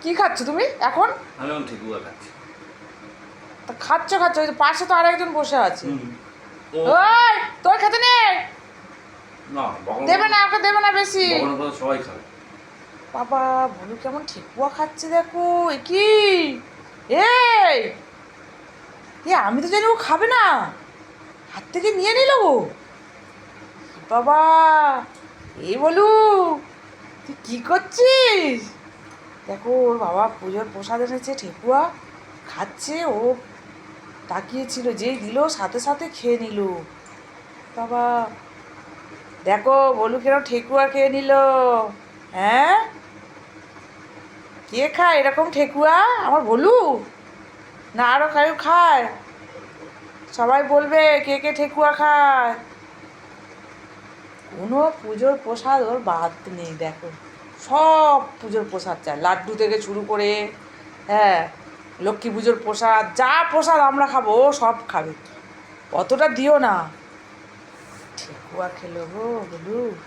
কি খাচ্ছ তুমি এখন? আমি এখন ঠেকুয়া খাচ্ছি। তা খাচ্ছ ওই যে পাশে তো আরেকজন বসে আছে। ও ওই তোর খেতে নেই, না দেবে না, ওকে দেবে না বেশি। সবাই খাবে। বাবা ভলু কেমন ঠেকুয়া খাচ্ছে দেখো। এ কি এই আমি তো জানি ও খাবে না, হাত থেকে নিয়ে নিল ও। বাবা এই বলু তুই কি করছিস? দেখো ওর বাবা পুজোর প্রসাদ এনেছে, ঠেকুয়া খাচ্ছে। ও তাকিয়েছিল, যেই দিল সাথে সাথে খেয়ে নিল। বাবা দেখো বলু কেন ঠেকুয়া খেয়ে নিল। হ্যাঁ, কে খায় এরকম ঠেকুয়া? আমার বলু না আরও কেউ খায়? সবাই বলবে কে কে ঠেকুয়া খায়। কোনো পুজোর প্রসাদ ওর বাদ নেই। দেখো সব পুজোর প্রসাদ চায়, লাড্ডু থেকে শুরু করে, হ্যাঁ, লক্ষ্মী পুজোর প্রসাদ, যা প্রসাদ আমরা খাবো ও সব খাবে। অতটা দিও না। ঠেকুয়া খেলো গো বলু।